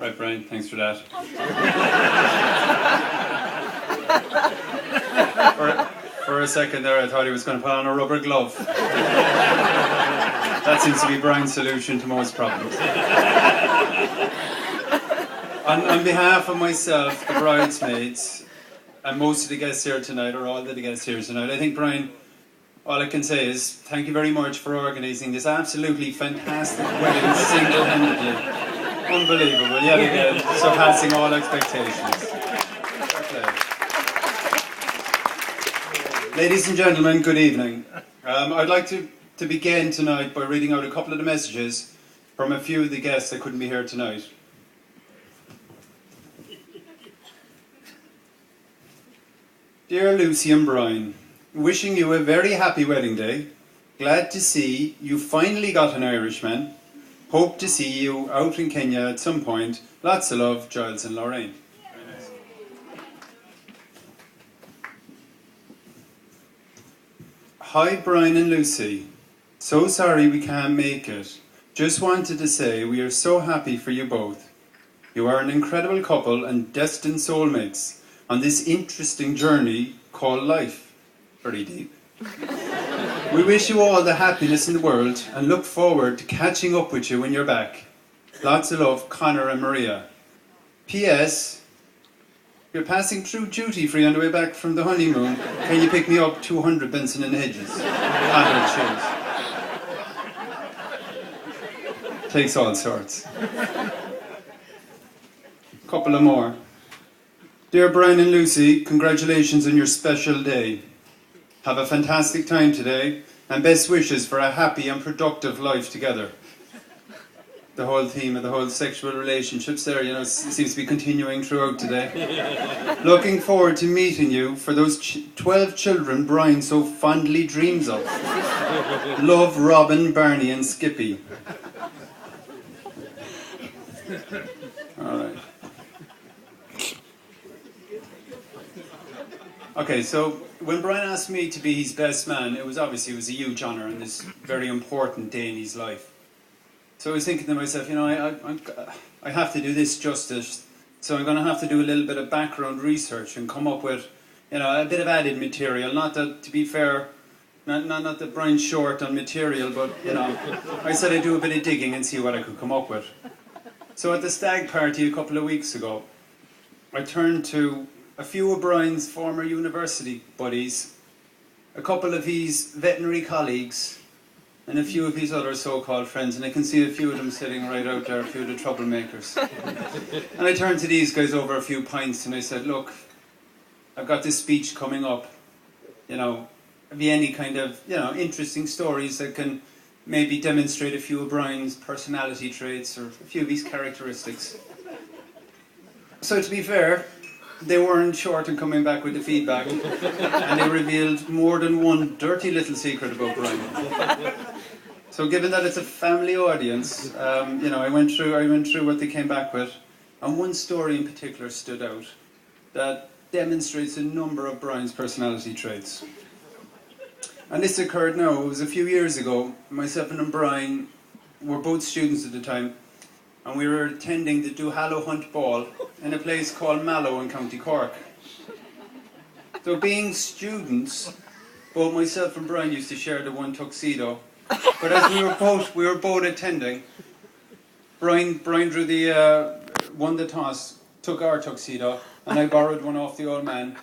Right, Brian, thanks for that. For a second there, I thought he was going to put on a rubber glove. That seems to be Brian's solution to most problems. On behalf of myself, the bridesmaids, and most of the guests here tonight, or all of the guests here tonight, I think, Brian, all I can say is thank you very much for organising this absolutely fantastic wedding single-handedly. Unbelievable, yet again, surpassing all expectations. Ladies and gentlemen, good evening. I'd like to begin tonight by reading out a couple of the messages from a few of the guests that couldn't be here tonight. Dear Lucy and Brian, wishing you a very happy wedding day. Glad to see you finally got an Irishman. Hope to see you out in Kenya at some point. Lots of love, Giles and Lorraine. Very nice. Hi Brian and Lucy. So sorry we can't make it. Just wanted to say we are so happy for you both. You are an incredible couple and destined soulmates on this interesting journey called life. Very deep. We wish you all the happiness in the world and look forward to catching up with you when you're back. Lots of love, Connor and Maria. P.S. You're passing through duty free on the way back from the honeymoon. Can you pick me up 200 Benson and Hedges? Takes all sorts. Couple of more. Dear Brian and Lucy, congratulations on your special day. Have a fantastic time today, and best wishes for a happy and productive life together. The whole theme of the whole sexual relationships there, seems to be continuing throughout today. Looking forward to meeting you for those 12 children Brian so fondly dreams of. Love, Robin, Barney and Skippy. All right. Okay, so when Brian asked me to be his best man, it was a huge honour and this very important day in his life. So I was thinking to myself, I have to do this justice, so I'm going to have to do a little bit of background research and come up with, a bit of added material. Not that, to be fair, not that Brian's short on material, but, I said I'd do a bit of digging and see what I could come up with. So at the stag party a couple of weeks ago, I turned to a few of Brian's former university buddies, a couple of his veterinary colleagues, and a few of his other so-called friends, and I can see a few of them sitting right out there, a few of the troublemakers. And I turned to these guys over a few pints and I said, look, I've got this speech coming up, be any kind of, interesting stories that can maybe demonstrate a few of Brian's personality traits or a few of his characteristics. So to be fair, they weren't short in coming back with the feedback, and they revealed more than one dirty little secret about Brian. So given that it's a family audience, I went through what they came back with, and one story in particular stood out that demonstrates a number of Brian's personality traits. And this occurred it was a few years ago. Myself and Brian were both students at the time, and we were attending the Duhallow Hunt Ball in a place called Mallow in County Cork. So being students, both myself and Brian used to share the one tuxedo, but as we were both attending, Brian won the toss, took our tuxedo, and I borrowed one off the old man,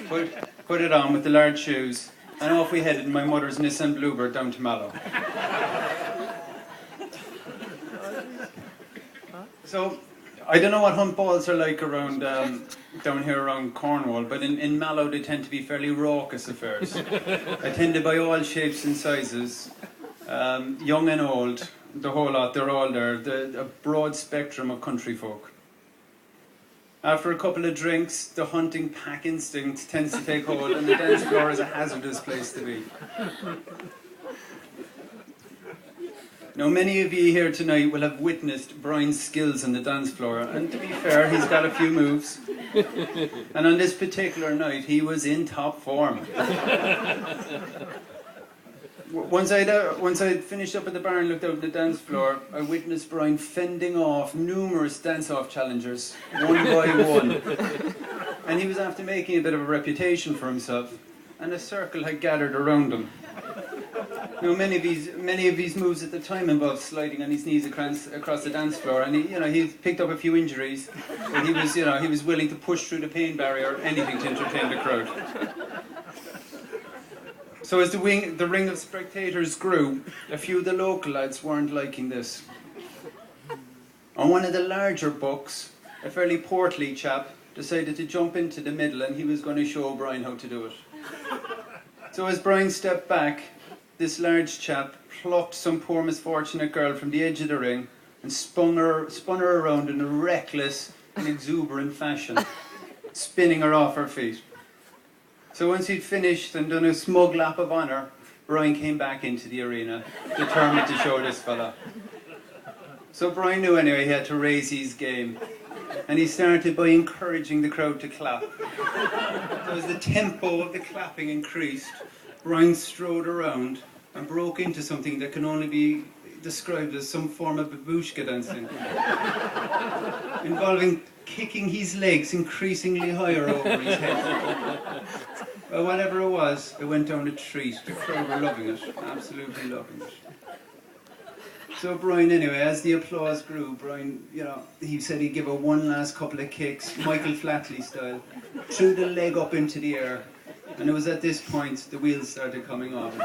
put it on with the large shoes, and off we headed in my mother's Nissan Bluebird down to Mallow. So, I don't know what hunt balls are like around down here around Cornwall, but in Mallow they tend to be fairly raucous affairs. Attended by all shapes and sizes, young and old, the whole lot, they're all there, a broad spectrum of country folk. After a couple of drinks, the hunting pack instinct tends to take hold, and the dance floor is a hazardous place to be. Now, many of you here tonight will have witnessed Brian's skills on the dance floor, and to be fair, he's got a few moves. And on this particular night, he was in top form. Once I'd finished up at the bar and looked out at the dance floor, I witnessed Brian fending off numerous dance-off challengers, one by one. And he was after making a bit of a reputation for himself, and a circle had gathered around him. Now, many of these moves at the time involved sliding on his knees across the dance floor, and he picked up a few injuries, but he was willing to push through the pain barrier, anything to entertain the crowd. So as the ring of spectators grew, a few of the local lads weren't liking this. On one of the larger bucks, a fairly portly chap decided to jump into the middle, and he was going to show Brian how to do it. So as Brian stepped back, this large chap plucked some poor misfortunate girl from the edge of the ring and spun her around in a reckless and exuberant fashion, spinning her off her feet. So once he'd finished and done a smug lap of honour, Brian came back into the arena, determined to show this fella. So Brian knew anyway he had to raise his game, and he started by encouraging the crowd to clap. So as the tempo of the clapping increased, Brian strode around and broke into something that can only be described as some form of babushka dancing, involving kicking his legs increasingly higher over his head. Well, whatever it was, it went down a treat. The crowd were loving it, absolutely loving it. So Brian, anyway, as the applause grew, Brian, he said he'd give her one last couple of kicks, Michael Flatley style, threw the leg up into the air, and it was at this point the wheels started coming off.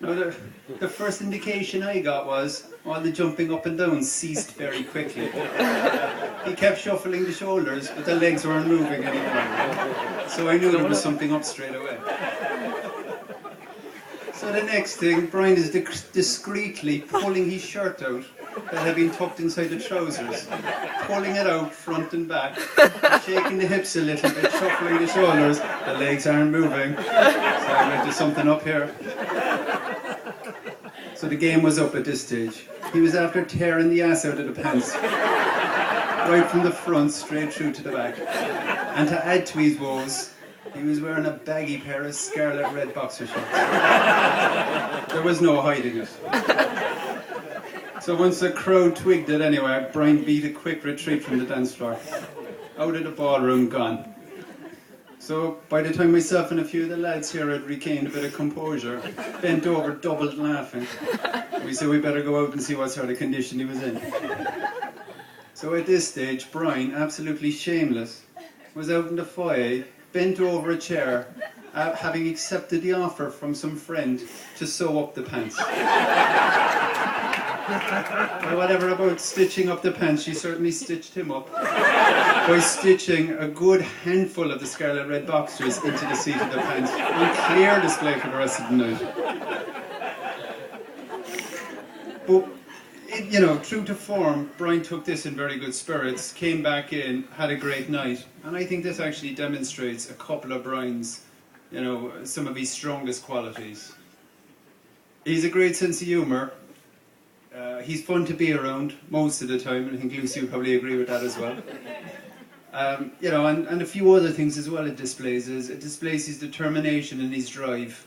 Now, the first indication I got was all the jumping up and down ceased very quickly. He kept shuffling the shoulders, but the legs weren't moving anymore. So I knew there was something up straight away. So the next thing, Brian is discreetly pulling his shirt out that had been tucked inside the trousers, pulling it out front and back, shaking the hips a little bit, shuffling the shoulders. The legs aren't moving, so I went to something up here. So the game was up at this stage. He was after tearing the ass out of the pants, right from the front straight through to the back. And to add to his woes, he was wearing a baggy pair of scarlet red boxer shorts. There was no hiding it. So once the crowd twigged it anyway, Brian beat a quick retreat from the dance floor. Out of the ballroom, gone. So by the time myself and a few of the lads here had regained a bit of composure, bent over, doubled laughing, we said we better go out and see what sort of condition he was in. So at this stage, Brian, absolutely shameless, was out in the foyer, bent over a chair, having accepted the offer from some friend to sew up the pants. Well, whatever about stitching up the pants, she certainly stitched him up by stitching a good handful of the scarlet red boxers into the seat of the pants on clear display for the rest of the night. But, true to form, Brian took this in very good spirits, came back in, had a great night, and I think this actually demonstrates a couple of Brian's, some of his strongest qualities. He's a great sense of humour. He's fun to be around most of the time, and I think Lucy would probably agree with that as well. And a few other things as well it displays his determination and his drive.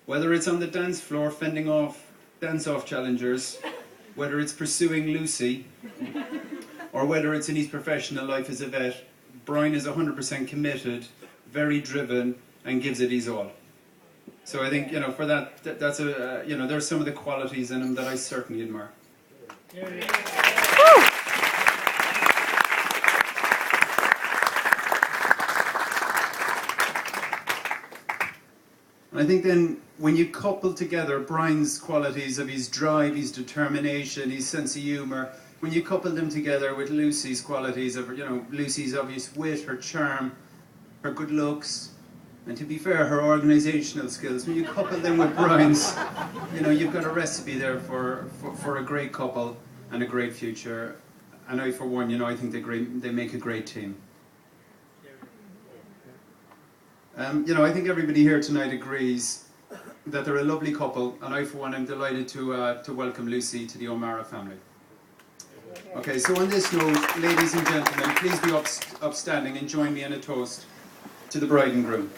Whether it's on the dance floor fending off dance-off challengers, whether it's pursuing Lucy, or whether it's in his professional life as a vet, Brian is 100% committed, very driven, and gives it his all. So I think, for that, that's there's some of the qualities in him that I certainly admire. I think then when you couple together Brian's qualities of his drive, his determination, his sense of humour, when you couple them together with Lucy's qualities of, Lucy's obvious wit, her charm, her good looks, and to be fair, her organisational skills, when you couple them with Brian's, you've got a recipe there for a great couple and a great future. And I, for one, I think they make a great team. I think everybody here tonight agrees that they're a lovely couple, and I, for one, am delighted to welcome Lucy to the O'Meara family. Okay, so on this note, ladies and gentlemen, please be upstanding and join me in a toast to the bride and groom.